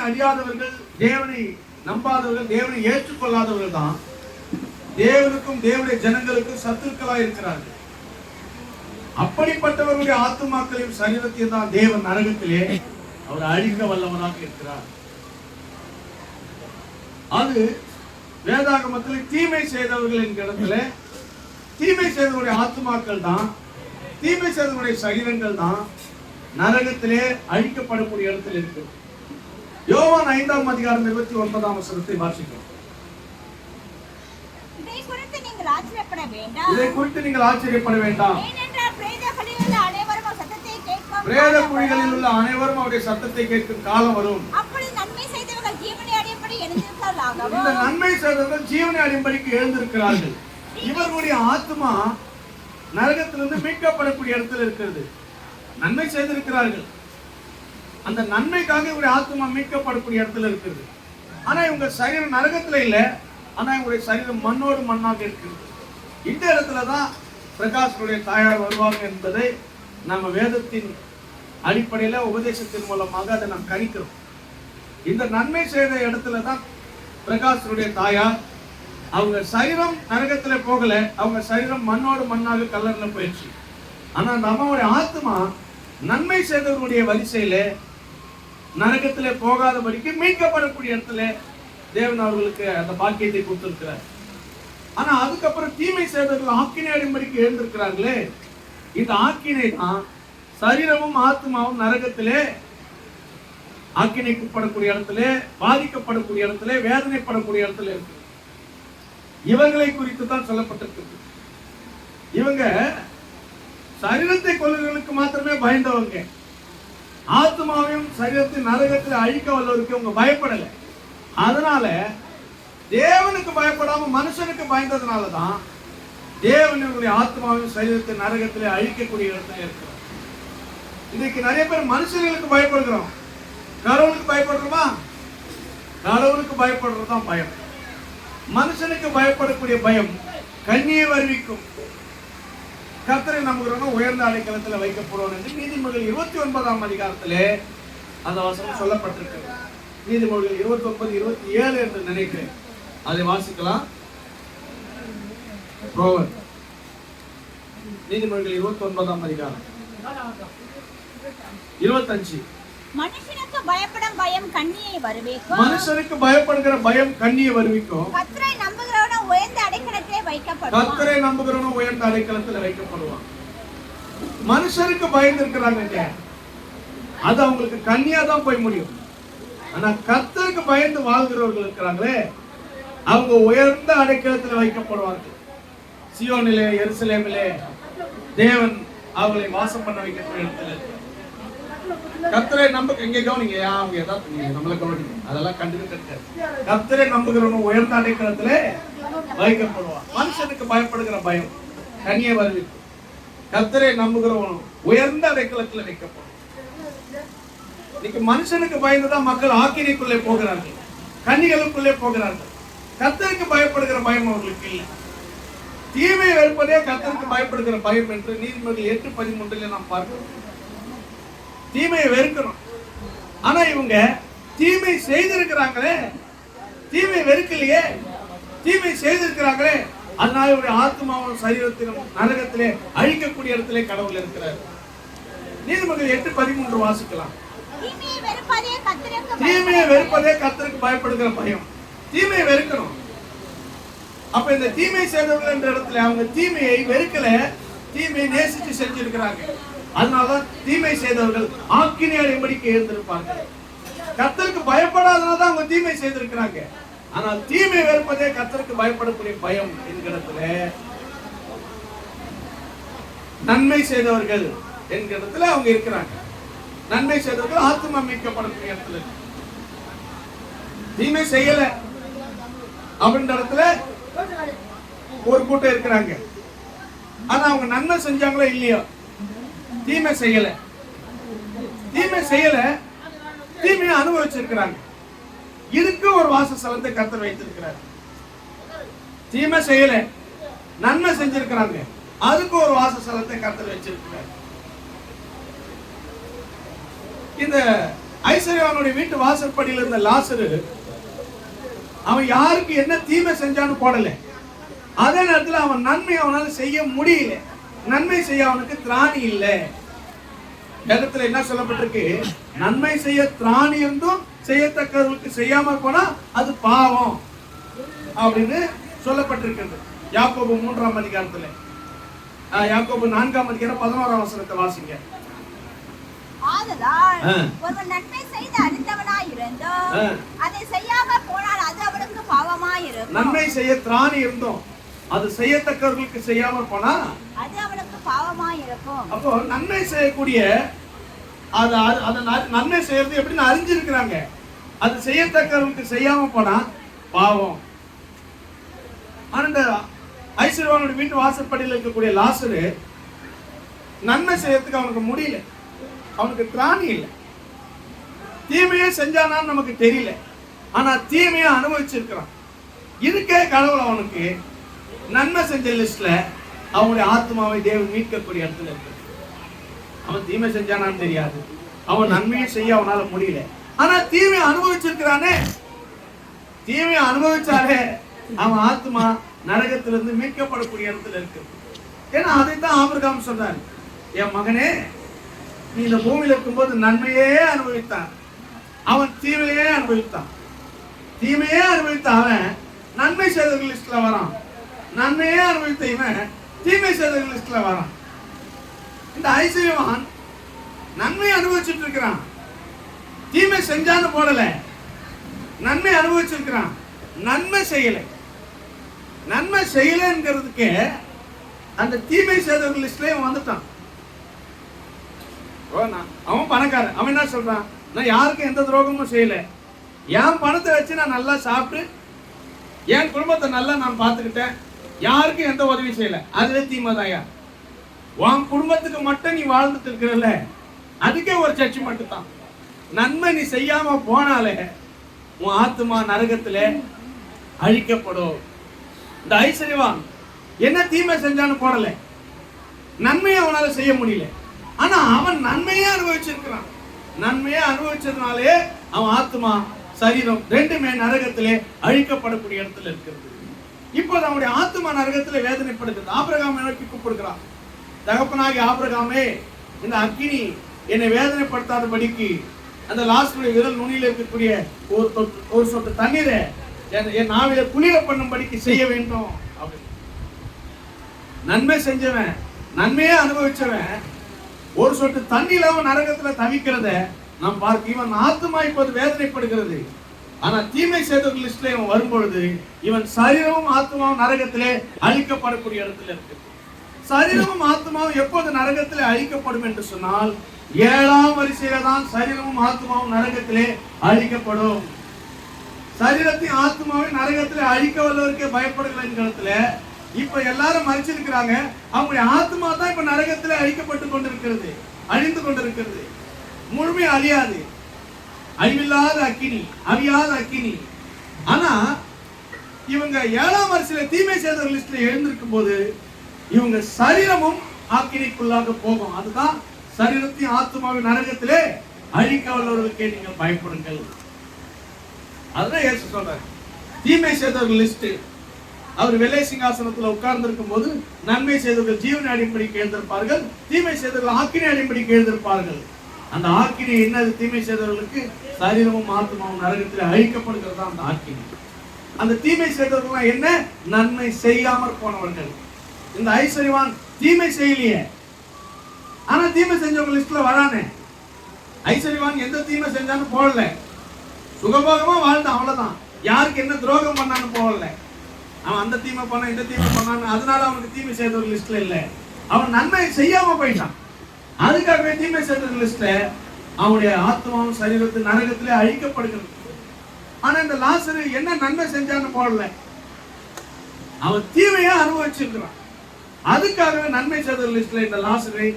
அறியாதவர்கள், தேவனை நம்பாதவர்கள், தேவனை ஏற்றுக்கொள்ளாதவர்கள் தான் தேவனுக்கும் தேவனுடைய ஜனங்களுக்கும் சத்துருக்களாய் இருக்கிறார்கள். அப்படிப்பட்டவர்களுடைய ஆத்துமாக்களையும் சரீரத்தையும் தான் தேவன் நரகத்திலே அவர் அழிக்க வல்லவனாக இருக்கிறார். அது வேதாகமத்தில் தீமை செய்தவர்கள் என்கிற இடத்துல தீமை செய்தவருடைய ஆத்துமாக்கள் தான், தீமை செய்தவருடைய சரீரங்கள் தான் நரகத்திலே அழிக்கப்படக்கூடிய இடத்தில் இருக்கு. யோவான் 5ஆம் அதிகாரம் 29ஆம் வசனத்தை வாசிக்கிறோம். இதை குறித்து நீங்கள் ஆச்சரியப்பட வேண்டாம். ஏனென்றால் பிரேத குழிகளில் உள்ள அனைவரும் அவருடைய சத்தத்தை கேட்கும் காலம் வரும். அப்பொழுது நன்மை செய்தவர்கள் ஜீவனை அடையும்படி எழுந்திருக்கிறார்கள். இந்த நன்மை செய்தவர்கள் ஜீவனை அடையும்படிக்கு எழுந்திருக்கிறார்கள். இவர்களுடைய ஆத்மா நரகத்திலிருந்து மீட்கப்படக்கூடிய இடத்துல இருக்கிறது. நன்மை செய்திருக்கிறார்கள், அந்த நன்மைக்காக இவருடைய ஆத்மா மீட்கப்படக்கூடிய இடத்துல இருக்கிறது. ஆனா இவங்க சரீரம் நரகத்துல இல்லை, ஆனா இவங்களுடைய சரீரம் மண்ணோடு மண்ணாக இருக்கிறது. இந்த இடத்துலதான் பிரகாஷனுடைய தாயார் வருவாங்க என்பதை நம்ம வேதத்தின் அடிப்படையில உபதேசத்தின் மூலமாக அதை நாம் கணிக்கிறோம். இந்த நன்மை செய்த இடத்துல தான் பிரகாஷனுடைய தாயார், அவங்க சரீரம் நரகத்துல போகல, அவங்க சரீரம் மண்ணோடு மண்ணாக கல்லர்ல போயிடுச்சு. ஆனா அந்த அம்மாவுடைய ஆத்மா நன்மை செய்தவர்களுடைய வரிசையில நரகத்திலே போகாதபடிக்கு மீட்கப்படக்கூடிய இடத்துல தேவன் அவர்களுக்கு அந்த பாக்கியத்தை கொடுத்திருக்கிறார். ஆனா அதுக்கப்புறம் தீமை செய்தவர்கள் ஆக்கினை அடையும்படிக்கு எழுந்திருக்கிறார்களே, இந்த ஆக்கினை தான் சரீரமும் ஆத்மாவும் நரகத்திலே ஆக்கினைக்குப்படக்கூடிய இடத்துல, பாதிக்கப்படக்கூடிய இடத்துல, வேதனைப்படக்கூடிய இடத்துல இருக்கு. இவங்களை குறித்து தான் சொல்லப்பட்டிருக்கு. இவங்க சரீரத்தை கொள்ளுகளுக்கு மாத்திரமே பயந்தவங்க, ஆத்மாவையும் சரீரத்தின் நரகத்தில் அழிக்க வல்லவருக்கு அவங்க பயப்படல. அதனால தேவனுக்கு பயப்படாம மனுஷனுக்கு பயந்ததுனாலதான் தேவனுடைய ஆத்மாவையும் சரீரத்தின் நரகத்திலே அழிக்கக்கூடிய இடத்துல இருக்கிறோம். இன்னைக்கு நிறைய பேர் மனுஷர்களுக்கு பயப்படுகிறோம், கடவுளுக்கு பயப்படுறோமா? கடவுளுக்கு பயப்படுறதுதான் பயம். மனுஷனுக்கு பயப்படக்கூடிய பயம் கண்ணியை வருவிக்கும். கர்த்தரை நம்புகிறவங்க உயர்ந்த அடைக்கலத்தில் வைக்கப்படுவோம் என்று நீதிமொழிகள் 29ஆம் அதிகாரத்திலே அந்த வசனம் சொல்லப்பட்டிருக்கு. நீதிமொழிகள் 29, 27 என்று நினைக்கிறேன். அதை வாசிக்கலாம். நீதிமொழிகள் 29ஆம் அதிகாரம் 25. மனுஷனுக்கு பயப்படும் பயம் கண்ணியை வருவிக்கும். மனுஷனுக்கு பயப்படுகிற பயம் கண்ணியை வருவிக்கும். கர்த்தரை நம்புகிறவனும் உயர்ந்த அடைக்கலத்திலே வைக்கப்படுவான். கர்த்தரை நம்புகிறவனும் உயர்ந்த அடைக்கலத்தில் வைக்கப்படுவான். மனுஷருக்கு பயந்து இருக்கிறாங்க, அது அவங்களுக்கு கண்ணியா தான் போய் முடியும். ஆனா கர்த்தருக்கு பயந்து வாழ்கிறவர்கள் இருக்கிறாங்களே, அவங்க உயர்ந்த அடைக்கலத்தில் வைக்கப்படுவார்கள். சியோனிலே, எருசலேமிலே தேவன் அவங்களை வாசம் பண்ண வைக்கக்கூடிய இடத்துல கர்த்தரை நம்ப எங்க கவனிங்க, அவங்க ஏதாவது நம்மள கவனிங்க, அதெல்லாம் கண்டுகிட்டு கர்த்தரை நம்புகிறவனும் உயர்ந்த அடைக்கலத்துல வைக்கப்படுவான். மனுஷனுக்கு பயப்படுகிற பயம் கண்ணியை வருவிக்கும். கர்த்தரை நம்புகிறவனும் உயர்ந்த அடைக்கலத்துல வைக்கப்படும். இன்னைக்கு மனுஷனுக்கு பயந்துதான் மக்கள் ஆக்கினைக்குள்ளே போகிறார்கள், கன்னிகளுக்குள்ளே போகிறார்கள். கர்த்தருக்கு பயப்படுகிற பயம் அவர்களுக்கு இல்லை. தீமை வெறுப்பதே கர்த்தருக்கு பயப்படுகிற பயம் என்று நீதிமொழிகள் 8:13 நாம் பார்க்கிறோம். தீமையை வெறுக்கணும். ஆனா இவங்க தீமை செய்திருக்கிறாங்களே, தீமை வெறுக்கலையே, தீமை செய்திருக்கிறாங்களே, அதனால இவருடைய ஆத்மாவும் சரீரத்திலும் நரகத்திலே அழிக்கக்கூடிய இடத்திலே கடவுள் இருக்கிறார். நீதிமொழிகள் 8:13 வாசிக்கலாம். தீமையை வெறுப்பதே கர்த்தருக்கு பயப்படுகிற பயம். தீமையை வெறுக்கணும். அப்ப இந்த தீமை செய்தவர்கள் என்ற இடத்துல அவங்க தீமையை வெறுக்கல, தீமையை நேசித்து செஞ்சிருக்கிறாங்க. அதனாலதான் தீமை செய்தவர்கள் ஆக்கினை அடையும்படிக்கு எழுந்திருப்பார்கள். கர்த்தருக்கு பயப்படாதனால்தான் அவங்க தீமை செய்திருக்கிறாங்க. ஆனால் தீமை வெறுப்பதே கர்த்தருக்கு பயப்படக்கூடிய பயம் என்கிறதுல நன்மை செய்தவர்கள் என்கிறதுல அவங்க இருக்கிறாங்க. நன்மை செய்தவர்கள் ஆத்மா மீட்கப்படக்கூடிய இடத்துல, தீமை செய்யல அப்படின்ற இடத்துல ஒரு கூட்டம் இருக்கிறாங்க. ஆனா அவங்க நன்மை செஞ்சாங்களோ இல்லையோ, தீமை செய்யல, தீமையை அனுபவிச்சிருக்கிறாங்க. இதுக்கு ஒரு வாசஸ்தலத்தை கர்த்தர் வைத்திருக்கிறார். தீமை செய்யல, நன்மை செஞ்சிருக்கிறாங்க, அதுக்கு ஒரு வாசஸ்தலத்தை கர்த்தர் வச்சிருக்கிறார். இந்த ஐஸ்வர்யவானுடைய வீட்டு வாசற்படியில் இருந்த லாசரு அவன் யாருக்கு என்ன தீமை செஞ்சான்னு போடல. அதே நேரத்தில் அவன் நன்மை அவனால செய்ய முடியல. நன்மை செய்ய அவனுக்கு திராணி இல்லை. வேதத்துல என்ன சொல்லப்பட்டிருக்கு? நன்மை செய்ய திராணி இருந்தும் செய்யத்தக்கவர்களுக்கு செய்யாம போனா அது பாவம் அப்படின்னு சொல்லப்பட்டிருக்கிறது. யாக்கோபு 3ஆம் அதிகாரத்துல, யாக்கோபு 4ஆம் அதிகாரம் 11ஆம் வசனத்தை வாசிங்க. ஆதலால் ஒருவன் நன்மை செய்து அறிந்தவனாய் இருந்தும் அதை செய்யாம போனால் அது அவனுக்கு பாவமாய் இருக்கும். நன்மை செய்ய திராணி இருந்தும் அது செய்யத்தக்கவர்களுக்கு செய்யாம போனா அது அவனுக்கு பாவமாய் இருக்கும். அப்போ நன்மை செய்யக்கூடிய நன்மை செய்யறது எப்படின்னு அறிஞ்சிருக்கிறாங்க. அது செய்யத்தக்கவர்களுக்கு செய்யாம போனா பாவம். ஆனா ஐஸ்வர்யவானுடைய வீட்டு வாசற்படியில் இருக்கக்கூடிய லாசரு நன்மை செய்யறதுக்கு அவனுக்கு முடியல. அவனுக்கு திராணி இல்லை. தீமையே செஞ்சானான்னு நமக்கு தெரியல. ஆனா தீமையை அனுபவிச்சிருக்கிறான். இருக்கே கடவுள் அவனுக்கு நன்மை செஞ்ச லிஸ்ட்ல அவனுடைய ஆத்மாவை தேவன் மீட்கக்கூடிய இடத்துல இருக்கு. அவன் தீமை செஞ்சானான்னு தெரியாது. அவன் நன்மையை செய்ய அவனால முடியல. ஆனா தீமையை அனுபவிச்சிருக்கிறானே. தீமையை அனுபவிச்சாலே அவன் ஆத்மா நரகத்திலிருந்து மீட்கப்படக்கூடிய இடத்துல இருக்கு. ஏன்னா அதைத்தான் ஆபிரகாம் சொன்னார், என் மகனே நீ இந்த பூமியில இருக்கும்போது நன்மையே அனுபவித்தான். அவன் தீமையே அனுபவித்தான். தீமையே அனுபவித்த அவன் நன்மை செய்தவர்கள் லிஸ்ட்ல வரான். நன்மையே அனுபவித்த இவன் தீமை செய்தவர்கள் லிஸ்ட்ல வரான். இந்த ஐஸ்வர்யவான் நன்மை அனுபவிச்சுட்டு இருக்கிறான். தீமை செஞ்சான்னு போடல, நன்மை அனுபவிச்சிருக்கிறான். நன்மை செய்யலை. நன்மை செய்யலைங்கிறதுக்கு அந்த தீமை செய்தவர்கள் லிஸ்ட்ல வந்துட்டான். அவன் பணக்காரன். அவன் என்ன சொல்றான்? நான் யாருக்கும் எந்த துரோகமும் செய்யல. என் பணத்தை வச்சு நான் நல்லா சாப்பிட்டு என் குடும்பத்தை நல்லா நான் பார்த்துக்கிட்டேன். யாருக்கும் எந்த உதவி செய்யல. அதுவே தீமைதாயா. உன் குடும்பத்துக்கு மட்டும் நீ வாழ்ந்துட்டு இருக்கிறல்ல, அதுக்கே ஒரு சர்ச்சை மட்டும் தான். நன்மை நீ செய்யாம போனாலே உன் ஆத்மா நரகத்திலே அழிக்கப்படும். இந்த ஐஸ்வர்யவான் என்ன தீமை செஞ்சான்னு போடல, நன்மையை அவனால செய்ய முடியல. ஆனா அவன் நன்மையே அனுபவிச்சிருக்கிறான். நன்மையே அனுபவிச்சதுனாலே அவன் ஆத்மா சரீரம் ரெண்டுமே நரகத்திலே அழிக்கப்படக்கூடிய இடத்துல இருக்கிறது. இப்போது அவனுடைய ஆத்மா நரகத்திலே வேதனைப்படுகிறது. ஆபிரகாம் நோக்கி கூப்பிடுகிறான், தகப்பனாகி ஆபிரகாமே, இந்த அக்கினி என்னை வேதனைப்படுத்தாதபடிக்கு அந்த லாஸ்டுடைய விரல் நுனியில் இருக்கக்கூடிய ஒரு சொட்டு தண்ணீரை என் நாவில குளிர பண்ணும்படிக்கு செய்ய வேண்டும். நன்மை செஞ்சவன், நன்மையே அனுபவிச்சவன், ஒரு சொட்டு தண்ணியில அவன் நரகத்துல தவிக்கிறத நாம் பார்க்க. இவன் ஆத்மா இப்போது வேதனைப்படுகிறது. ஆனா தீமை செய்தவர்கள் லிஸ்ட்ல இவன் வரும்பொழுது இவன் சரீரமும் ஆத்மாவும் நரகத்திலே அழிக்கப்படக்கூடிய இடத்துல இருக்கு. சரீரமும் ஆத்மாவும் எப்போது நரகத்திலே அழிக்கப்படும் என்று சொன்னால் 7ஆம் வரிசையில தான் சரீரமும் ஆத்மாவும் நரகத்திலே அழிக்கப்படும். சரீரத்தையும் ஆத்மாவை நரகத்திலே அழிக்க வல்லவருக்கே பயப்படுகிற இப்ப எல்லாரும் மறைச்சிருக்கிறாங்க. அவங்களுடைய ஆத்மா தான் இப்ப நரகத்திலே அழிக்கப்பட்டு கொண்டிருக்கிறது, அழிந்து கொண்டிருக்கிறது. முழுமையா அழியாது, அழிவில்லாத அக்கினி, அழியாத அக்கினி. ஆனா இவங்க 7ஆம் வரிசையில தீமை செய்தவர்கள் லிஸ்ட்ல எழுந்திருக்கும் போது இவங்க சரீரமும் ஆக்கினிக்குள்ளாக போகும். அதுதான் சரீரத்தையும் ஆத்மாவின் நரகத்திலே அழிக்க வல்லவர்களுக்கே நீங்கள் பயப்படுங்கள். அதுதான் இயேசு சொல்றாரு. தீமை செய்தவர்கள் லிஸ்ட், அவர் வெள்ளை சிங்காசனத்தில் உட்கார்ந்து இருக்கும் போது நன்மை செய்தவர்கள் ஜீவனை அடிப்படைக்கு எழுந்திருப்பார்கள், தீமை செய்தவர்கள் ஆக்கினி அடிப்படைக்கு எழுந்திருப்பார்கள். அந்த ஆக்கினி என்னது? தீமை செய்தவர்களுக்கு சரீரமும் ஆத்மாவும் நரகத்தில் அழிக்கப்படுகிறது அந்த ஆக்கினி. அந்த தீமை செய்தவர்கள் என்ன? நன்மை செய்யாமற் போனவர்கள். இந்த ஐஸ்வர்யவான் தீமை செய்யலையே, ஆனா தீமை செஞ்சவங்க லிஸ்ட்ல வரானே. ஐஸ்வர்யவான் எந்த தீமை செஞ்சான்னு போடல, சுகபோகமா வாழ்ந்தான், அவ்வளவுதான். யாருக்கு என்ன துரோகம் பண்ணான்னு போகல. அவன் அந்த தீமை பண்ண இந்த தீமை பண்ணான்னு, அதனால அவனுக்கு தீமை செய்தவர்கள் லிஸ்ட்ல இல்ல. அவன் நன்மை செய்யாம போயிட்டான். அதுக்காகவே தீமை செய்தவர்கள் லிஸ்ட்ல அவனுடைய ஆத்மாவும் சரீரத்து நரகத்திலே அழிக்கப்படுகிறது. ஆனா இந்த லாசரு என்ன நன்மை செஞ்சான்னு போடல, அவன் தீமையா அனுபவிச்சிருக்கிறான். அதுக்காகவே நன்மை செய்தவர்கள் லிஸ்ட்ல இந்த லாசரை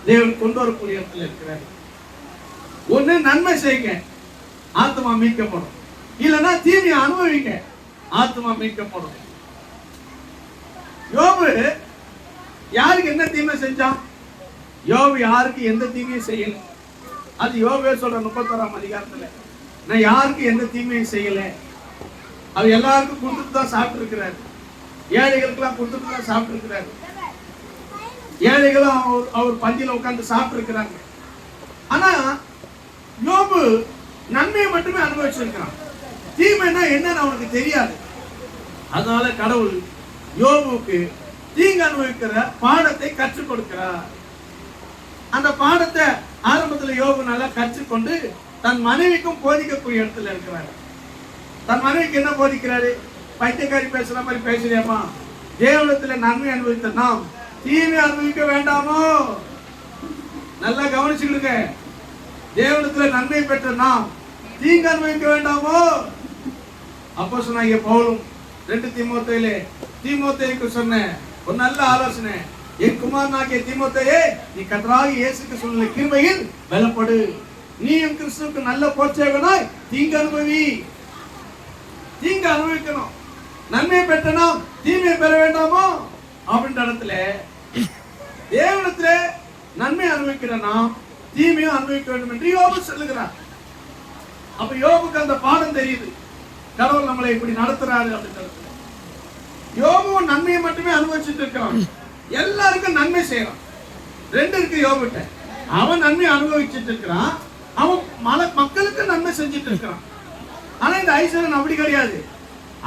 தேவன் கொண்டு வரக்கூடிய இடத்துல இருக்கிறார். ஒண்ணு நன்மை செய்யுங்க, ஆத்மா மீட்கப்படும். இல்லைன்னா தீமையை அனுபவிங்க, ஆத்மா மீட்கப்படும். யோபு யாருக்கு என்ன தீமை செஞ்சான்? யோபு யாருக்கு எந்த தீமையும் செய்யல. அது யோபே சொல்ற 31ஆம் அதிகாரத்துல, நான் யாருக்கும் எந்த தீமையும் செய்யல, அவர் எல்லாருக்கும் கொடுத்துட்டு தான் சாப்பிட்டு இருக்கிறாரு, ஏழைகளுக்கெல்லாம் கொடுத்துட்டு தான் சாப்பிட்டு இருக்கிறாரு, ஏழைகளும் அவர் பந்தியில உட்கார்ந்து சாப்பிட்டு இருக்கிறாங்க. ஆனா யோபு நன்மையை மட்டுமே அனுபவிச்சிருக்கிறான், தீமைன்னா என்னன்னு அவனுக்கு தெரியாது. அதனால கடவுள் யோபுக்கு தீங்கு அனுபவிக்கிற பாடத்தை கற்றுக் கொடுக்கிறார். அந்த பாடத்தை ஆரம்பத்தில் யோபு நல்லா கற்றுக்கொண்டு தன் மனைவிக்கும் போதிக்கக்கூடிய இடத்துல இருக்கிறார். தன் மனைவிக்கு என்ன போதிக்கிறாரு? பைத்தியக்காரி பேசுற மாதிரி பேசுறியாமா, தேவனத்துல நன்மை அனுபவித்த நாம் தீமை அனுபவிக்க வேண்டாமோ? நல்லா கவனிச்சுக்கிடுங்க. தேவனத்துல நன்மை பெற்ற நாம் தீங்கு அனுபவிக்க வேண்டாமோ? அப்போ சொன்னாங்க பவுலும் 2 தீமோத்தேயுக்கு சொன்ன ஒரு நல்ல ஆலோசனை, என் குமாரனாகிய தீமோத்தேயே, நீ கர்த்தராகிய இயேசுக்கு சொன்ன கிருபையில் பலப்படு, நீயும் கிறிஸ்துவுக்கு நல்ல போர்ச்சேவனாய் தீங்கு அனுபவி. தீங்கு அனுபவிக்கணும், நன்மை பெற்ற நாம் தீமையை பெற வேண்டாமோ? அப்படின்ற இடத்துல தேவனத்துல நன்மை அனுபவிக்கிற நாம் தீமையும் அனுபவிக்க வேண்டும் என்று யோபு சொல்லுகிறார். அப்ப யோபுக்கு அந்த பாடம் தெரியுது, கடவுள் நம்மளை இப்படி நடத்துறாரு அப்படின்றது. யோபுவும் நன்மையை மட்டுமே அனுபவிச்சுட்டு இருக்கிறான், எல்லாருக்கும் நன்மை செய்யறான். 2 இருக்கு யோபுட்ட, அவன் நன்மை அனுபவிச்சுட்டு இருக்கிறான், அவன் மக்களுக்கு நன்மை செஞ்சுட்டு இருக்கிறான். ஆனா இந்த ஐஸ்வரன் அப்படி கிடையாது,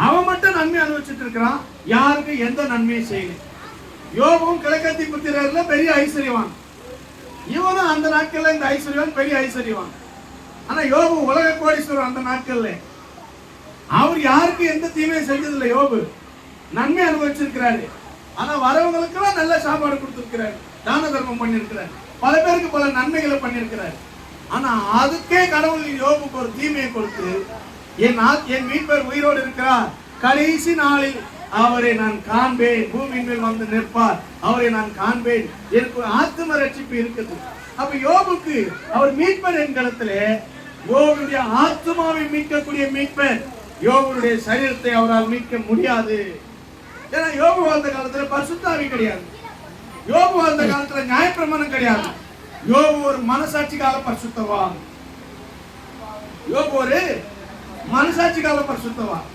அவன் மட்டும் நன்மை அனுபவிச்சுட்டு இருக்கிறான், யாருக்கு எந்த நன்மையும் செய்யல. யோபுவும் கிழக்கத்தி புத்திரர்ல பெரிய ஐஸ்வர்யவான், இவனும் அந்த நாட்கள்ல இந்த ஐஸ்வர்யவான் பெரிய ஐஸ்வர்யவான். ஆனா யோபு உலக கோடீஸ்வரர் அந்த நாட்கள்ல. அவர் யாருக்கு எந்த தீமையும் செஞ்சதில்லை, யோபு நன்மை அனுபவிச்சிருக்கிறாரு. ஆனா வரவங்களுக்கெல்லாம் நல்ல சாப்பாடு கொடுத்திருக்கிறாரு, தான தர்மம் பண்ணிருக்கிறார், பல பேருக்கு பல நன்மைகளை பண்ணிருக்கிறார். ஆனா அதுக்கே கடவுள் யோபுக்கு ஒரு தீமையை கொடுத்து, என் மீட்பர் உயிரோடு இருக்கிறார், கடைசி நாளில் அவரை நான் காண்பேன், பூமியின் மேல் வந்து நிற்பார், அவரை நான் காண்பேன், எனக்கு ஆத்தும ரட்சிப்பு இருக்குது. அப்ப யோபுக்கு அவர் மீட்பர் என்கிறதுல யோபுடைய ஆத்மாவை மீட்கக்கூடிய மீட்பர், யோபுடைய சரீரத்தை அவரால் மீட்க முடியாது. ஏன்னா யோபு வாழ்ந்த காலத்துல பரிசுத்தாவி கிடையாது, யோபு வாழ்ந்த காலத்துல நியாயப்பிரமாணம் கிடையாது. யோபு ஒரு மனசாட்சி கால பரிசுத்தவான், யோபு ஒரு மனசாட்சி கால பரிசுத்தவான்.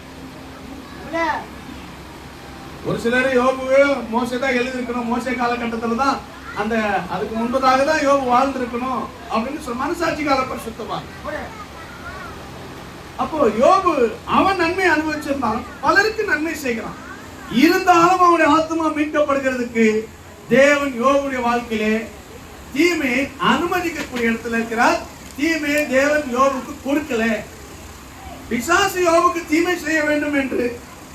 ஒரு சிலர் யோபுவே மோசே தான் எழுதிருக்கணும், மோசே காலகட்டத்துல தான் அந்த அதுக்கு முன்பதாக தான் யோபு வாழ்ந்திருக்கணும் அப்படின்னு சொல்ல மனசாட்சி கால பரிசுத்தவான். அப்போ யோபு அவன் நன்மை அனுபவிச்சிருந்தாலும் பலருக்கு நன்மை செய்கிறான். இருந்தாலும் அவனுடைய ஆத்மா மீட்கப்படுகிறதுக்கு தேவன் யோபுடைய வாழ்க்கையிலே தீமையை அனுமதிக்கக்கூடிய இடத்துல இருக்கிறார். தீமையை தேவன் யோபுக்கு கொடுக்கல. பிசாசு யோபுக்கு தீமை செய்ய வேண்டும் என்று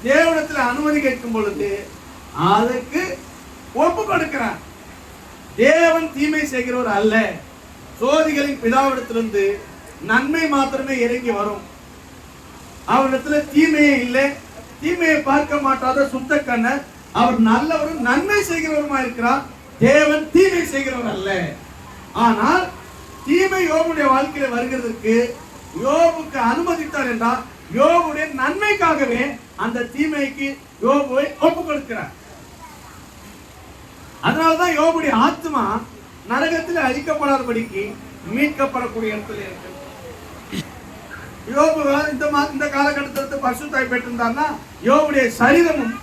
தேவனிடத்தில் அனுமதி கேட்கும் பொழுது அதற்கு ஒப்பு கொடுக்கிறார். தேவன் தீமை செய்கிறவர் அல்ல. சோதிகளின் பிதாவிடத்திலிருந்து நன்மை மாத்திரமே இறங்கி வரும். அவரிடத்துல தீமையே இல்லை, தீமையை பார்க்க மாட்டாத சுத்த கண்ணர், அவர் நல்லவரும் நன்மை செய்கிறவருமா இருக்கிறார். தேவன் தீமை செய்கிறவர் அல்ல. ஆனால் தீமை யோபுடைய வாழ்க்கையில வருகிறதுக்கு யோபுக்கு அனுமதித்தார் என்றால் யோபுடைய நன்மைக்காகவே அந்த தீமைக்கு யோபுவை ஒப்பு கொடுக்கிறார். அதனால்தான் யோபுடைய ஆத்மா நரகத்தில் அழிக்கப்படாதபடிக்கு மீட்கப்படக்கூடிய இடத்துல இருக்கு. யோபு இந்த காலகட்டத்தில் பரிசுத்தாய் பெற்றிருந்தார்னா யோபுடைய சரீரமும்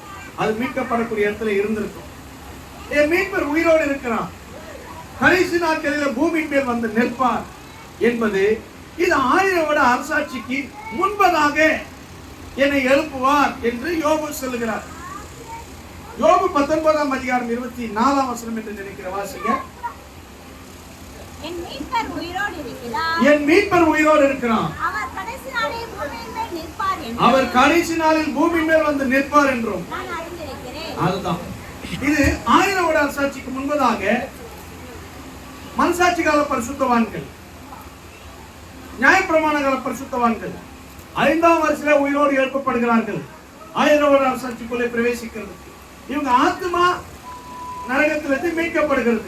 அது மீட்கப்படக்கூடிய இடத்துல இருந்திருக்கும். என் மீட்பர் உயிரோடு இருக்கிறான், கடைசி நாட்களில் பூமியின் மேல் வந்து நிற்பார் என்பது இது 1000 வருட அரசாட்சிக்கு முன்பதாக என்னை எழுப்புவார் என்று யோபு சொல்லுகிறார். யோபு 19ஆம் அதிகாரம் 24ஆம் வசனம் என்று நினைக்கிற வாசிங்க. என் மீட்பர் உயிரோடு இருக்கிறார், என் மீட்பர் உயிரோடு இருக்கிறான், அவர் கடைசி நாளில் பூமியின் மேல் நிற்பார் என்றும், அவர் கடைசி நாளில் பூமியின் மேல் வந்து நிற்பார் என்றும் நான் அறிந்திருக்கிறேன். அதுதான் இது 1000 வருட அரசாட்சிக்கு முன்பதாக மனசாட்சி கால பரிசுத்தவான்கள், நியாயப்பிரமாண கால பரிசுத்தவான்கள் 5ஆம் வருஷத்துல உயிரோடு எழுப்பப்படுகிறார்கள் 1000 வருட அரசாட்சிக்குள்ளே பிரவேசிக்கிறது. இவங்க ஆத்மா நரகத்திலிருந்து மீட்கப்படுகிறது.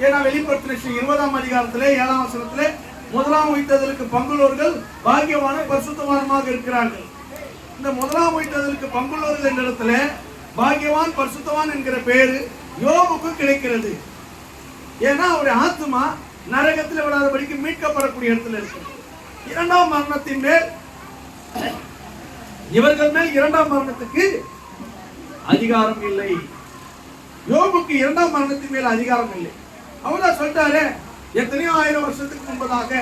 ஏன்னா வெளிப்படுத்தின 20ஆம் அதிகாரத்திலே 7ஆம் வசனத்திலே முதலாம் உயிர்த்தெழுதலுக்கு பங்குள்ளவர்கள் பாக்கியவான பரிசுத்தவான்மாக இருக்கிறார்கள். இந்த முதலாம் உயிர்த்தெழுதலுக்கு பங்குள்ளவர்கள் என்ற இடத்துல பாக்கியவான் பரிசுத்தவான் என்கிற பெயரு யோபுக்கு கிடைக்கிறது. ஏன்னா அவருடைய ஆத்மா நரகத்தில் விடாதபடிக்கு மீட்கப்படக்கூடிய இடத்துல இருக்கு. இரண்டாம் மரணத்தின் மேல் இவர்கள் மேல் இரண்டாம் மரணத்துக்கு அதிகாரம் இல்லை. யோபுக்கு இரண்டாம் மரணத்தின் மேல் அதிகாரம் இல்லை. அவர்தான் சொல்லிட்டாரு, எத்தனையோ ஆயிரம் வருஷத்துக்கு முன்பதாக,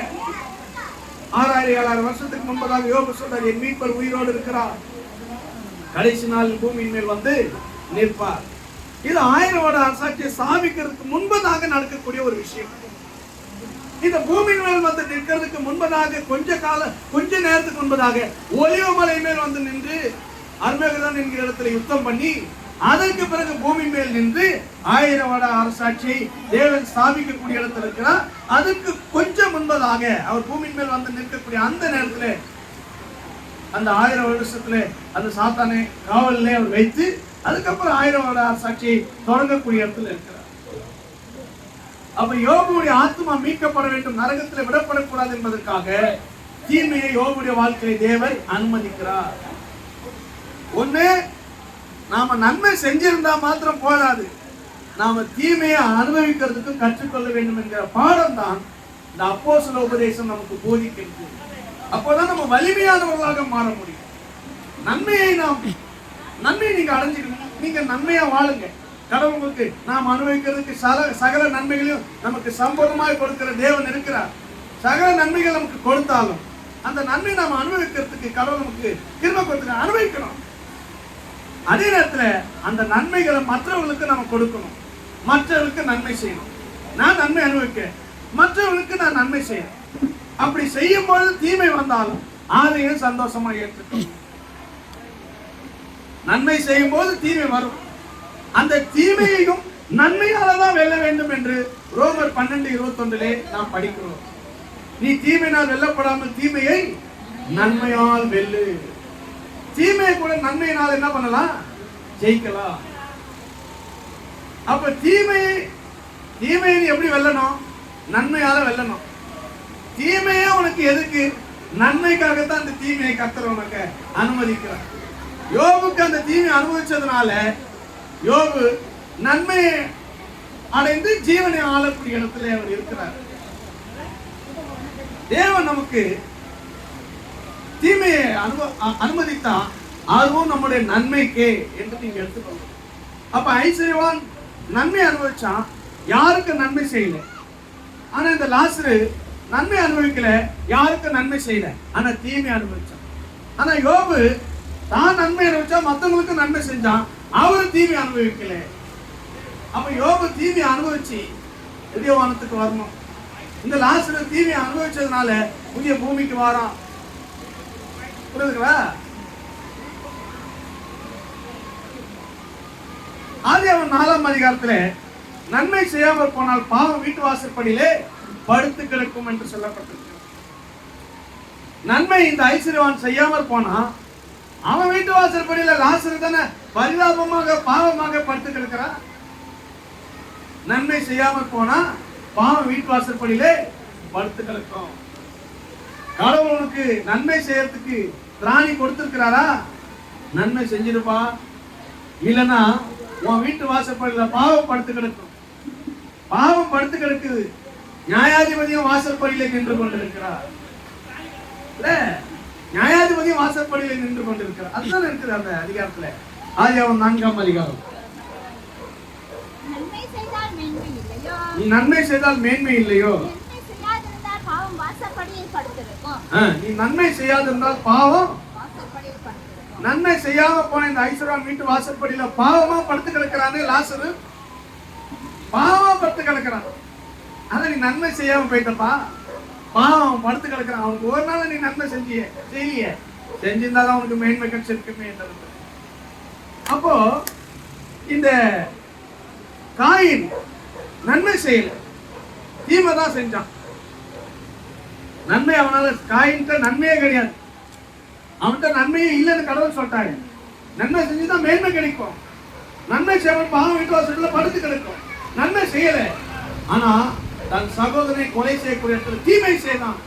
6000-7000 வருஷத்துக்கு முன்பதாக யோபு சொல்றாரு, என் மீட்பர் உயிரோடு இருக்கிறார், கடைசி நாள் பூமியின் மேல் வந்து நிற்பார். இது 1000 வருட அரசாட்சியை சாமிக்கிறதுக்கு முன்பதாக நடக்கக்கூடிய ஒரு விஷயம். இந்த பூமியின் மேல் வந்து நிற்கிறதுக்கு முன்பதாக கொஞ்ச நேரத்துக்கு முன்பதாக ஒலிவ மலை மேல் வந்து நின்று அர்மேகதான் என்கிற இடத்துல யுத்தம் பண்ணி, அதற்கு பிறகு பூமி மேல் நின்று 1000 வருட அரசாட்சியை தேவன் ஸ்தாபிக்கக்கூடிய இடத்துல இருக்கிறார். அதுக்கு கொஞ்சம் முன்பதாக அவர் பூமி மேல் வந்து நிற்கக்கூடிய அந்த நேரத்தில், அந்த 1000 வருஷத்துல அந்த சாத்தானை காவலிலே அவர் வைத்து அதுக்கப்புறம் 1000 வருட அரசாட்சியை தொடங்கக்கூடிய இடத்துல இருக்கிறார். அப்ப யோபுடைய ஆத்மா மீட்கப்பட வேண்டும், நரகத்தில் விடப்படக்கூடாது என்பதற்காக தீமையை யோபுடைய வாழ்க்கையை தேவன் அனுமதிக்கிறார். ஒண்ணு, நாம நன்மை செஞ்சிருந்தா மாத்திரம் போதாது, நாம தீமையை அனுபவிக்கிறதுக்கு கற்றுக்கொள்ள வேண்டும் என்கிற பாடம் தான் இந்த அப்போஸ்தல உபதேசம் நமக்கு போதிக்கிறது. அப்போதான் நம்ம வலிமையானவர்களாக மாற முடியும். நன்மையை நீங்க அடைஞ்சிக்கணும். நீங்க நன்மையா வாழுங்க. கடவுளுக்கு நாம் அனுபவிக்கிறதுக்கு சகல நன்மைகளையும் நமக்கு சம்பூர்ணமாய் கொடுக்கிற தேவன் இருக்கிறார். சகல நன்மைகள் நமக்கு கொடுத்தாலும் அந்த நன்மை நாம் அனுபவிக்கிறதுக்கு கடவுள் நமக்கு கிருபை கொடுத்து அனுபவிக்கணும். அதே நேரத்துல அந்த நன்மைகளை மற்றவர்களுக்கு நம்ம கொடுக்கணும், மற்றவர்களுக்கு நன்மை செய்யணும். நான் நன்மை அனுபவிக்கிறேன், மற்றவர்களுக்கு நான் நன்மை செய்யணும். அப்படி செய்யும் பொழுது தீமை வந்தாலும் அதையும் சந்தோஷமா ஏற்றுக்கணும். நன்மை செய்யும் போது தீமை வரும், அந்த தீமையையும் நன்மையாலதான் வெல்ல வேண்டும் என்று ரோமர் 12:21 நாம் படிக்கிறோம். நீ தீமையினால் வெல்லப்படாமல் தீமையை நன்மையால் வெல்லு. தீமையை கூட நன்மையினால் என்ன பண்ணலாம்? ஜெயிக்கலாம். அப்ப தீமையை எப்படி வெல்லணும்? நன்மையால வெல்லணும். தீமையே உனக்கு எதுக்கு? நன்மைக்காகத்தான் அந்த தீமையை கர்த்தர் உனக்கு அனுமதிக்கிறார். யோபுக்கு அந்த தீமை அனுபவிச்சதுனால யோபு நன்மையை அடைந்து ஜீவனை ஆளக்கூடிய இடத்துல அவர் இருக்கிறார். தேவன் நமக்கு தீமையை அனுமதித்தா அதுவும் நம்முடைய நன்மைக்கே என்று நீங்க எடுத்துக்கொள்ளணும். அப்ப ஐஸ்வர்யவான் நன்மை அனுபவிச்சான், யாருக்கு நன்மை செய்யல. ஆனா இந்த லாசரு நன்மை அனுபவிக்கல, யாருக்கு நன்மை செய்யல, ஆனா தீமை அனுபவிச்சான். ஆனா யோபு தான் நன்மை அனுபவிச்சா மற்றவங்களுக்கு நன்மை செஞ்சான், அவரு தீமை அனுபவிக்கல. அப்ப யோபு தீமை அனுபவிச்சு புதிய வானத்துக்கு வரணும். இந்த லாசரு தீமை அனுபவிச்சதுனால புதிய பூமிக்கு வாரான். புரியுதுங்களா? ஆதியாகமம் 4ஆம் அதிகாரத்துல நன்மை செய்யாமல் போனால் பாவம் வீட்டு வாசற்படியிலே படுத்து கிடக்கும் என்று சொல்லப்பட்டிருக்கு. நன்மை இந்த ஐஸ்வர்யவான் செய்யாமல் போனா அவன் வீட்டு வாசற்படியில லாசரு தானே பரிதாபமாக பாவமாக படுத்து கிடக்கிறான். நன்மை செய்யாமல் போனா பாவம் வீட்டு வாசற்படியிலே படுத்து கிடக்கும். கடவுளுக்கு நன்மை செய்யறதுக்கு திராணி கொடுத்திருக்கிறாரா? நன்மை செஞ்சிருப்பா, இல்லைன்னா உன் வீட்டு வாசற்படியில பாவம் படுத்து கிடக்கும். பாவம் படுத்து கிடக்குது, நியாயாதிபதியும் வாசற்படியில நின்று கொண்டிருக்கிறார். நியாயாதிபதியும் வாசற்படியில நின்று கொண்டிருக்கிறார். அதுதான் இருக்குது அந்த அதிகாரத்துல. ஆதியாகமம் 4ஆம் அதிகாரம். நீ நன்மை செய்தால் மேன்மை இல்லையோ? நீ நன்மை செய்யாதிருந்தால் பாவம். நன்மை செய்யாம போன இந்த ஐஸ்வர்யவான் வீட்டு வாசற்படியில பாவமா படுத்து கிடக்கிறானே லாசரு, பாவமா படுத்து கிடக்கிறான். ஆனா நீ நன்மை செய்யாம போயிட்டப்பா, பாவம் படுத்து கிடக்கிறான். அவனுக்கு ஒரு நாள் நீ நன்மை செய்யலையே, செஞ்சிருந்தாலும் அவனுக்கு மேன்மை கிடைச்சிருக்குமே. அப்போ இந்த காயின் நன்மை செய்யல, தீமை தான் செஞ்சான். நன்மை அவனால காயின்ட்ட நன்மையே கிடையாது, அவன்கிட்ட நன்மையே இல்லைன்னு கடவுள் சொல்லிட்டாங்க. நன்மை செஞ்சுதான் மேன்மை கிடைக்கும். நன்மை செய்யணும் பாவம் வீட்டு வாசல்ல படுத்து கிடக்கும். நன்மை செய்யல, ஆனா தன் சகோதரனை கொலை செய்யக்கூடிய இடத்துல தீமை செய்தான்.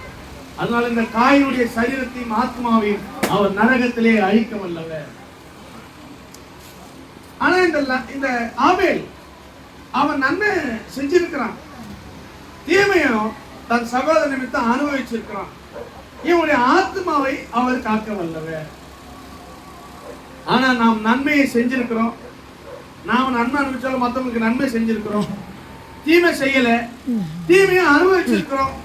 அதனால இந்த காயினுடைய சரீரத்தையும் ஆத்மாவையும் அவர் நரகத்திலே அழிக்க வல்லவர். ஆனா இந்த ஆபேல் அவன் நன்மை செஞ்சிருக்கிறான். தீமையும் தன் சகோதர நிமித்தம் அனுபவிச்சிருக்கிறான். இவனுடைய ஆத்மாவை அவர் காக்க வல்லவர். ஆனா நாம் நன்மையை செஞ்சிருக்கிறோம். நாம் நன்மை அனுபவிச்சாலும் மற்றவங்களுக்கு நன்மை செஞ்சிருக்கிறோம். தீமை செய்யல, தீமையை அனுபவிச்சிருக்கிறோம்.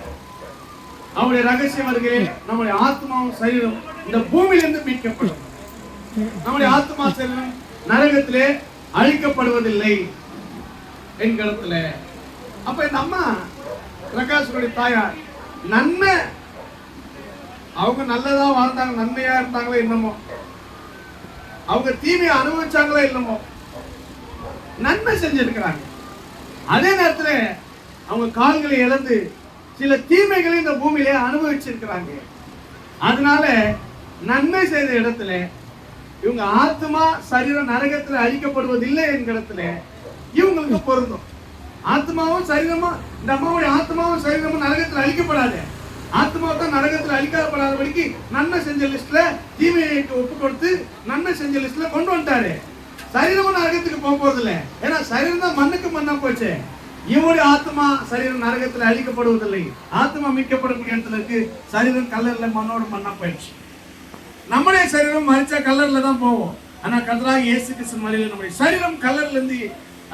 அவருடைய ரகசியம் வருகை நம்முடைய ஆத்மாவும் சரீரம் இந்த பூமியிலிருந்து மீட்கப்படும். நம்முடைய ஆத்மா சரீரம் நரகத்திலே அழிக்கப்படுவதில்லை என்கிறதுல. அப்ப இந்த அம்மா பிரகாஷனுடைய தாயார் நன்மை, அவங்க நல்லதா வாழ்ந்தாங்க, நன்மையா இருந்தாங்களோ என்னமோ, அவங்க தீமையை அனுபவிச்சாங்களோ என்னமோ, நன்மை செஞ்சிருக்கிறாங்க. அதே நேரத்துல அவங்க கால்களை இழந்து சில தீமைகளை இந்த பூமியிலே அனுபவிச்சிருக்கிறாங்க. அதனால நன்மை செய்த இடத்துல இவங்க ஆத்மா சரீரம் நரகத்துல அழிக்கப்படுவதில்லை என்கிற இடத்துல இவங்களுக்கு பொருந்தும். ஆத்மாவும் சரீரமும், இந்த அம்மாவுடைய ஆத்மாவும் சரீரமும் நரகத்துல அழிக்கப்படாது. ஆத்மா தான் நரகத்துல அழிக்கப்படாதபடிக்கு நன்மை செஞ்ச லிஸ்ட்ல தீமையை ஒப்பு கொடுத்து நன்மை செஞ்ச லிஸ்ட்ல கொண்டு வந்துட்டாரு. சரீரமும் நரகத்துக்கு போக போறது இல்லை. ஏன்னா சரீரம் தான் மண்ணுக்கு மண்ணா போச்சு. இவருடைய ஆத்மா சரீரம் நரகத்துல அழிக்கப்படுவதில்லை. ஆத்மா மீட்கப்படக்கூடிய இடத்துல இருக்கு. சரீரம் கல்லர்ல மண்ணோட மண்ணா போயிடுச்சு. நம்முடைய சரீரம் மறிச்சா கல்லர்ல தான் போவோம். ஆனா கர்த்தராகிய இயேசு கிறிஸ்து மரியில நம்முடைய சரீரம் கல்லர்ல இருந்து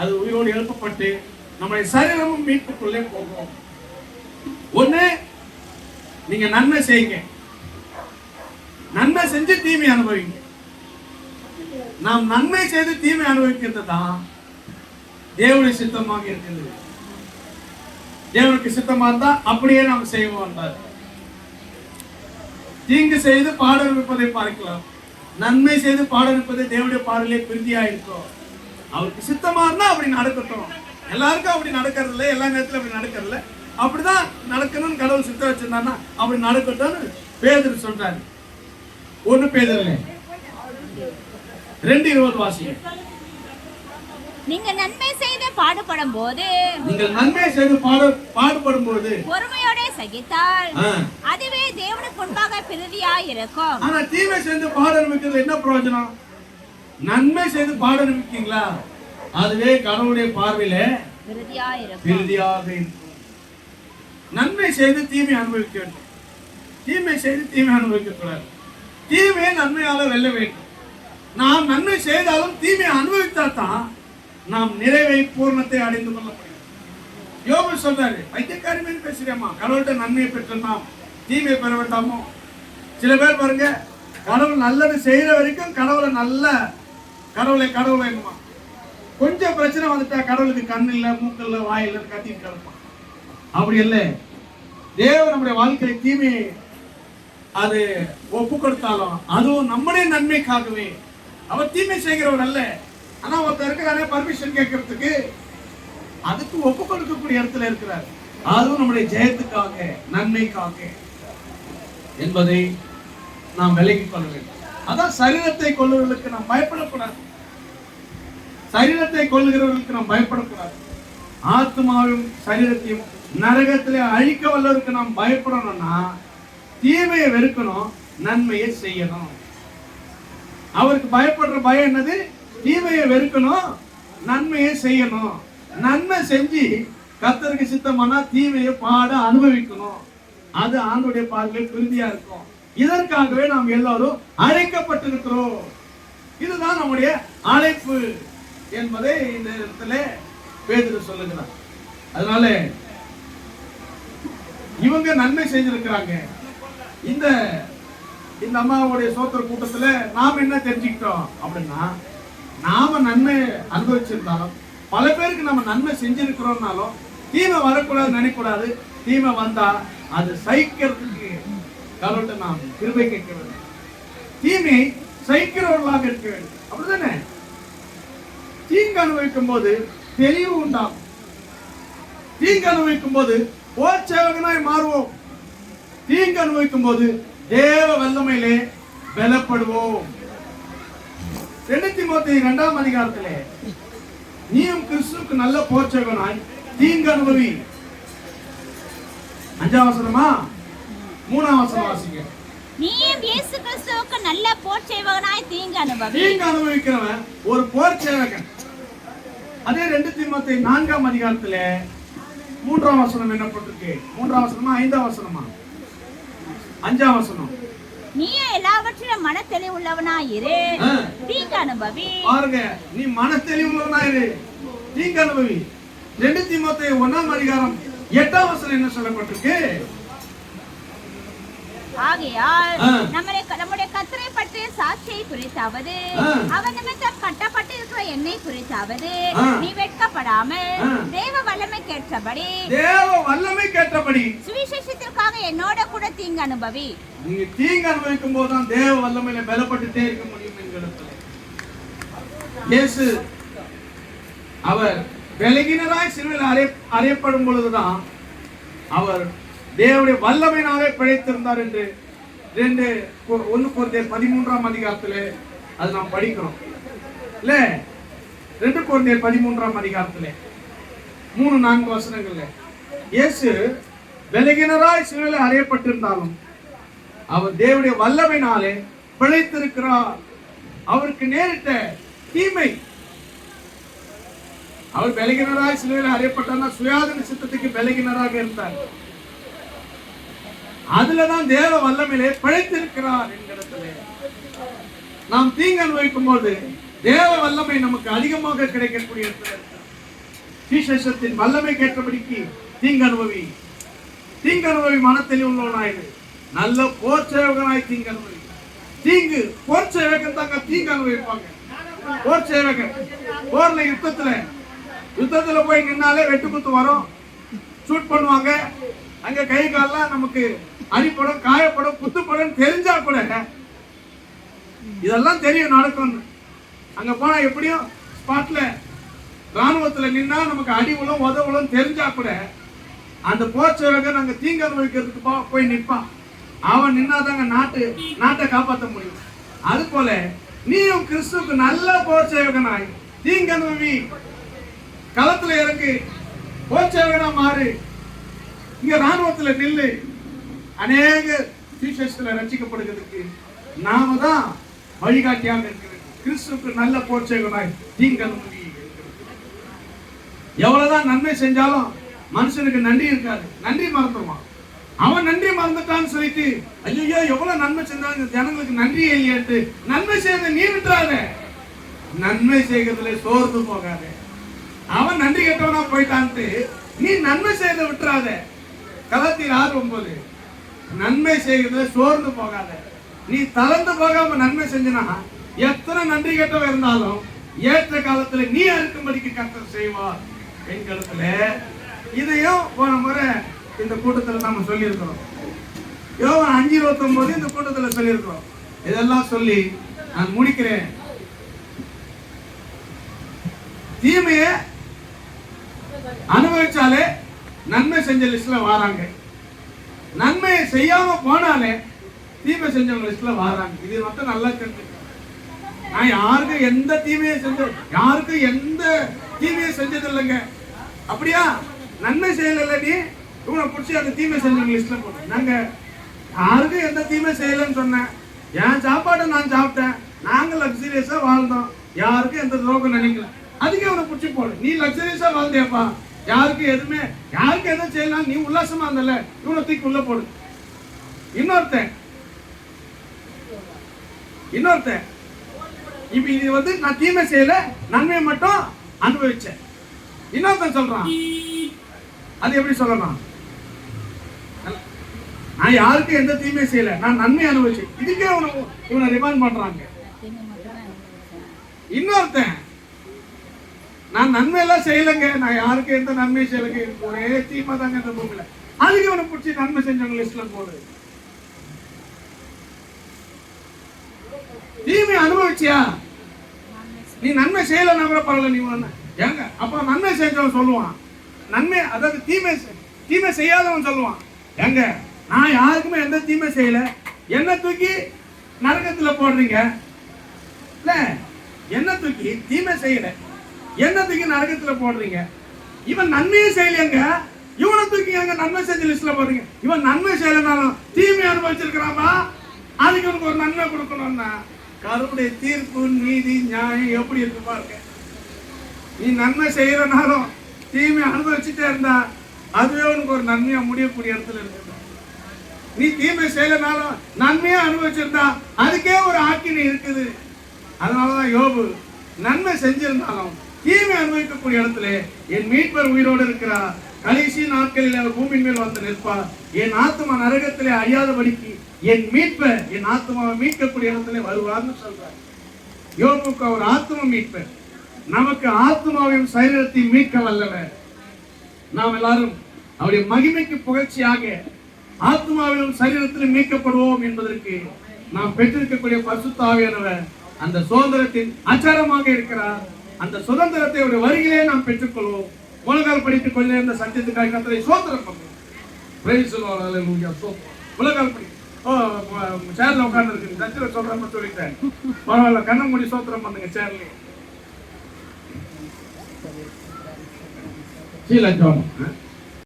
அது உயிரோடு எழுப்பப்பட்டு நம்முடைய சரீரமும் மீட்புக்குள்ளே போகும். ஒண்ணு, நீங்க நன்மை செய்யுங்க, நன்மை செஞ்சு தீமை அனுபவிங்க. நாம் நன்மை செய்து தீமை அனுபவிக்கிறது தான் தேவனுடைய சித்தமாக இருக்கிறது. தேவனுக்கு சித்தமா இருந்தா அப்படியே நாம் செய்வோம். தீங்கு செய்து பாடவிப்பதை பார்க்கலாம், நன்மை செய்து பாடவிப்பதை தேவனுடைய பாடலே பிரிதியா இருக்கும். அவருக்கு சித்தமா இருந்தா அப்படி நடக்கட்டும். எல்லாருக்கும் அப்படி நடக்கிறது இல்லை, எல்லா நேரத்திலும் அப்படி நடக்கிறது இல்லை. அப்படிதான் நடக்கணும்னு கடவுள் சித்த வச்சிருந்தாருன்னா அப்படி நடக்கட்டும்னு பேதுரு சொல்றாரு. 1 பேதுரு 2:20 வாசிங்க. நீங்கள் நன்மை செய்து பாடுபடும் போது, நீங்கள் நன்மை செய்து பாடுபடும் போது பொறுமையோட சகித்தால் அதுவே தேவனுக்கு முன்பாக பிரதியாய் இருக்கும். ஆனா தீமை செய்து பாட அனுபவிக்கிறது என்ன பிரயோஜனம்? நன்மை செய்து பாட அனுபவிக்கீங்களா, அதுவே கடவுளுடைய பார்வையில பிரதியாக இருக்கும். நன்மை செய்து தீமை அனுபவிக்க வேண்டும். தீமை செய்து தீமை அனுபவிக்க கூடாது. தீமையை நன்மையால வெல்ல வேண்டும். நாம் நன்மை செய்தாலும் தீமையை அனுபவித்தா தான் நாம் நிறைவை பூர்ணத்தை அடைந்து கொள்ள முடியும். யோபு சொல்றாரு, பைத்தியக்காரி பேசுறேம்மா, கடவுள்கிட்ட நன்மையை பெற்று நாம் தீமையை பெற வேண்டாமோ? சில பேர் பாருங்க, கடவுள் நல்லது செய்யற வரைக்கும் கடவுளை என்னமா, கொஞ்சம் பிரச்சனை வந்துட்டா கடவுளுக்கு கண்ணு இல்ல, மூக்கு இல்ல, வாய் இல்ல, கத்திட்டு கிடப்பான். அப்படி இல்லை. தேவன் நம்முடைய வாழ்க்கை தீமையை அது ஒப்பு கொடுத்தாலும் அதுவும் நம்முடைய நன்மைக்காகவே. அவர் தீமை செய்கிறவர் அல்ல. ஆனா ஒருத்தர் இருக்கிறாரே பர்மிஷன் கேட்கறதுக்கு, அதுக்கு ஒப்பு கொடுக்கக்கூடிய இடத்துல இருக்கிறார். அதுவும் நம்முடைய ஜெயத்துக்காக, நன்மைக்காக என்பதை நாம் விலகிக் கொள்ள வேண்டும். அதான் சரீரத்தை கொல்லுவதற்கு நாம் பயப்படக்கூடாது. சரீரத்தை கொல்லுகிறவர்களுக்கு நாம் பயப்படக்கூடாது. ஆத்மாவையும் சரீரத்தையும் நரகத்திலே அழிக்க வல்லவருக்கு நாம் பயப்படணும்னா தீமையை வெறுக்கணும், நன்மையை செய்யணும். அவருக்கு பயப்படுற பயம் என்னது? தீமையை வெறுக்கணும், நன்மையை செய்யணும். நன்மை செஞ்சு கர்த்தருக்கு சித்தமானா தீமையை பாட அனுபவிக்கணும். அது ஆண்டவருடைய பார்வையில் பிரிதியா இருக்கும். இதற்காகவே நாம் எல்லாரும் அழைக்கப்பட்டிருக்கிறோம். இதுதான் நம்முடைய அழைப்பு என்பதை இந்த இடத்துல பேதுரு சொல்லுகிறார். அதனால இவங்க நன்மை செஞ்சிருக்கிறாங்க. இந்த அம்மாவுடைய சோத்திர கூட்டத்துல நாம் என்ன தெரிஞ்சுக்கிட்டோம் அப்படின்னா, நாம நன்மை அனுபவிச்சிருந்தாலும், பல பேருக்கு நம்ம நன்மை செஞ்சிருக்கிறோம்னாலும் தீமை வரக்கூடாது நினைக்கூடாது. தீமை வந்தா அது சகிக்கிறதுக்கு கடவுள்கிட்ட நாம் கிருபை கேட்க வேண்டும். தீமை சகிக்கிறவர்களாக இருக்க வேண்டும். அப்படிதானே? தீங்கு அனுபவிக்கும் போது தெளிவு உண்டாகும். தீங்கு அனுபவிக்கும் போது போர்ச்சேவகனாய் மாறுவோம். தீங்கு அனுபவிக்கும் போது தேவ வல்லமையிலே பலப்படுவோம். 2 தீமோத்தேயு 2ஆம் அதிகாரத்திலே, நீயும் கிறிஸ்துவுக்கு நல்ல போர்ச்சேவகனாய் தீங்கு அனுபவி. 5ஆம் வசனமா 3ஆம் வசனம் வாசிங்க. நீயும் இயேசு கிறிஸ்துவுக்கு நல்ல போர்ச்சேவகனாய் தீங்கு அனுபவி. தீங்கு அனுபவிக்கிறவன் ஒரு போர்ச்சேவகன். அதே 2 தீமோத்தேயு 4ஆம் அதிகாரத்திலே 3ஆம் வசனம் என்ன போட்டிருக்கு? 3ஆம் வசனமா 5ஆம் வசனமா? 5ஆம் வசனம். நீ எல்லாவற்றிலும் மனத்தெளிவுள்ளவனாயிரு, தீங்கு அனுபவி. பாருங்க, நீ மனத்தெளிவுள்ளவனாயிரு, தீங்கு அனுபவி. 2 தீமோத்தேயு 1ஆம் அதிகாரம் 8ஆம் வசனம் என்ன சொல்லப்பட்டிருக்கு? ஆகையால் நம்முடைய கர்த்தரை பற்றிய சாட்சியை குறித்தாவது, அவர் நிமித்தம் கட்டப்பட்டிருக்கிற என்னை குறித்தாவது நீ வெட்கப்படாமல் தேவ வல்லமை கேட்டபடி சுவிசேஷத்திற்காக என்னோட கூட தீங்கு அனுபவி. நீங்க தீங்கு அனுபவிக்கும் போதுதான் தேவ வல்லமையில பலப்பட்டுட்டே இருக்க முடியும் என்கிறது. இயேசு அவர் விலகினராய் சிலுவையில் அறையப்படும் பொழுதுதான் அவர் தேவனுடைய வல்லமையினாலே பிழைத்திருந்தார் என்று 1 கொரிந்தியர் 13ஆம் அதிகாரத்திலே அது நாம் படிக்கிறோம் இல்ல? 2 கொரிந்தியர் 13ஆம் அதிகாரத்திலே 3-4 வசனங்கள்ல இயேசு விலகினராய் சிலுவையில் அறையப்பட்டிருந்தாலும் அவர் தேவனுடைய வல்லமையினாலே பிழைத்திருக்கிறார். அவருக்கு நேரிட்ட தீமை, அவர் விலகினராய் சிலுவையில் அறையப்பட்டார், சுயாதீன சித்தத்துக்கு விலகினராக இருந்தார். அதுலதான் தேவ வல்லமையிலே பிழைத்திருக்கிறார் என்கிறதுல நாம் தீங்கு அனுபவிக்கும் போது தேவ வல்லமை நமக்கு அதிகமாக கிடைக்கக்கூடிய சுவிசேஷத்தின் வல்லமை கேட்டபடிக்கு தீங்கு அனுபவி மனத்தெளிவுள்ளவனாயிரு, நல்ல போர் சேவகனாய் தீங்கு அனுபவி. போர் சேவகன் தாங்க தீங்கு அனுபவிப்பாங்க. போர் சேவகன் போர்ல யுத்தத்துல போய் நின்னாலே வெட்டுக்குத்து வரும், ஷூட் பண்ணுவாங்க. அங்க கை கால்லாம் நமக்கு அடிப்படும், காயப்படும், குத்துப்படும் தெரிஞ்சா கூட இதெல்லாம் தெரியும் நடக்கும். அங்க போனா எப்படியும் ஸ்பாட்ல ராணுவத்துல நின்னா நமக்கு அடி உலம் உதவுலம் தெரிஞ்சா கூட அந்த போர் சேவகன் அங்க தீங்கு அனுபவிக்கிறதுக்கு போய் நிற்பான். அவன் நின்னாதாங்க நாட்டை காப்பாற்ற முடியும். அது போல நீயும் கிறிஸ்துவுக்கு நல்ல போர் சேவகனாய் தீங்கு அனுபவி, களத்துல இறங்கு, போர் சேவகனா மாறு, இங்க ராணுவத்துல நில்லு. அநேக சுவிசேஷத்துல ரட்சிக்கப்படுகிறதுக்கு நாம தான் வழிகாட்டியாக இருக்கிறது. கிறிஸ்துவுக்கு நல்ல போர் சேவகனாய் தீங்கு அனுபவி. எவ்வளவுதான் நன்மை செஞ்சாலும் மனுஷனுக்கு நன்றி இருக்காது, நன்றி மறந்துடுவான். அவன் நன்றி மறந்துட்டான்னு சொல்லிட்டு ஐயோ எவ்வளவு நன்மை செஞ்சாங்க ஜனங்களுக்கு நன்றி இல்லையாட்டு நன்மை செய்யறத நீ விட்டுறாத. நன்மை செய்கிறதுல சோர்ந்து போகாத. அவன் நன்றி கெட்டவனா போயிட்டான்ட்டு நீ நன்மை செய்யறத விட்டுறாத. கலாத்தியர் 6:9 நன்மை செய்கிறதுல சோர்ந்து போகாத. நீ தளர்ந்து போகாம நன்மை செஞ்சனா எத்தனை நன்றி கெட்டவ இருந்தாலும் ஏற்ற காலத்துல நீ அறுக்கும்படிக்கு கர்த்தர் செய்வார் என்கிறதுல இதையும் போன முறை இந்த கூட்டத்தில் நாம சொல்லி இருக்கிறோம். யோவான் 5:29 இந்த கூட்டத்தில் சொல்லி இருக்கிறோம். இதெல்லாம் சொல்லி நான் முடிக்கிறேன். தீமையை அனுபவிச்சாலே நன்மை செஞ்ச லிஸ்ட்ல வராங்க, நன்மையை செய்யாம போனாலே தீமை செஞ்சவங்க லிஸ்ட்ல வராங்க. இது மட்டும் நல்லா தெரிஞ்சு. நான் யாருக்கும் எந்த தீமையை செஞ்சது இல்லைங்க. அப்படியா? நன்மை செய்யல நீ இவனை பிடிச்சி அந்த தீமை செஞ்சவங்க லிஸ்ட்ல போட்டேன். நாங்க யாருக்கும் எந்த தீமை செய்யலன்னு சொன்னேன். என் சாப்பாட்டை நான் சாப்பிட்டேன், நாங்க லக்ஸரியஸா வாழ்ந்தோம், யாருக்கும் எந்த துரோகம் நினைக்கல. அதுக்கே அவனை பிடிச்சி போடு. நீ லக்ஸரியஸா வாழ்ந்தியாப்பா, யாருக்கு எதுவும் செய்யலாம், நீ உல்லாசமா இருந்தல, இவனை தூக்கி உள்ள போடு. இன்னொருத்தன் இப்ப இது நான் தீமை செய்யல, நன்மையை மட்டும் அனுபவிச்சேன். இன்னொருத்தன் சொல்றான், அது எப்படி சொல்லலாம்? நான் யாருக்கு எந்த தீமையை செய்யல, நான் நன்மை அனுபவிச்சேன். இதுக்கே இவனை ரிமாண்ட் பண்றாங்க. இன்னொருத்தன் நான் நன்மை எல்லாம் செய்யலைங்க, நான் யாருக்கு எந்த நன்மை செய்யலைங்க, ஒரே தீமை தாங்க இந்த பூமியில. அதுக்கு இவனை பிடிச்சி நன்மை செஞ்சவங்க லிஸ்ட்ல போடு. தீமை அனுபவிச்சியா? நீ நன்மை செய்யலன்னா கூட பரவாயில்ல, நீ ஏங்க அப்ப நன்மை செஞ்சவன் சொல்லுவான், நன்மை அதாவது தீமை செய்யாதவன் சொல்லுவான், ஏங்க நான் யாருக்குமே எந்த தீமை செய்யல, என்ன தூக்கி நரகத்துல போடுறீங்க இல்ல, என்ன தூக்கி தீமை செய்யல, என்ன தூக்கி நரகத்துல போடுறீங்க. இவன் நன்மையே செய்யலங்க, இவனை தூக்கி எங்க நன்மை செஞ்ச லிஸ்ட்ல போடுறீங்க. இவன் நன்மை செய்யலனாலும் தீமை அனுபவிச்சிருக்கிறாமா, அதுக்கு உனக்கு ஒரு நன்மை கொடுக்கணும்னா கருடைய தீர்ப்பு நீதி நியாயம் எப்படி இருக்கு பாருங்க. நீ நன்மை செய்யறனாலும் தீமை அனுபவிச்சுட்டே இருந்தா அதுவே உனக்கு ஒரு நன்மையா முடியக்கூடிய இடத்துல இருக்கு. நீ தீமை செய்யலனாலும் நன்மையா அனுபவிச்சிருந்தா அதுக்கே ஒரு ஆக்கினை இருக்குது. அதனாலதான் யோபு நன்மை செஞ்சிருந்தாலும் தீமை அனுபவிக்கக்கூடிய இடத்துல என் மீட்பர் உயிரோடு இருக்கிறார், கடைசி நாட்களில் அவர் பூமியின் மேல் வந்து நிற்பார், என் ஆத்மா நரகத்திலே அழியாதபடிக்கு என் மீட்பர் என் ஆத்மாவை மீட்கக்கூடிய இடத்துல வருவார்னு சொல்றார். யோபுக்கு அவர் ஆத்மா மீட்பர், நமக்கு ஆத்மாவையும் சரீரத்தையும் மீட்க வல்லவர். நாம் எல்லாரும் அவருடைய மகிமைக்கு புகழ்ச்சியாக ஆத்மாவிலும் சரீரத்திலும் மீட்கப்படுவோம் என்பதற்கு நாம் பெற்றிருக்கக்கூடிய பரிசுத்த ஆவியானவர் அந்த சுதந்திரத்தின் அச்சாரமாக இருக்கிறார். அந்த சுதந்திரத்தை ஒரு வருகிலே நாம் பெற்றுக்கொள்வோம். உலகால் படித்துக் கொள்ள இந்த சத்தியத்துக்காக கர்த்தரை ஸ்தோத்திரம் பண்ணுவோம். பிரைஸ் தி லார்ட், ஹalleluya. உலகால் படி சேர்ல உட்கார்ந்து இருக்கு, சத்திர சொல்றேன்னு சொல்லிட்டேன். பரவாயில்ல, கண்ண மூடி ஸ்தோத்திரம் பண்ணுங்க சேர்ல. சீலா ஜோம்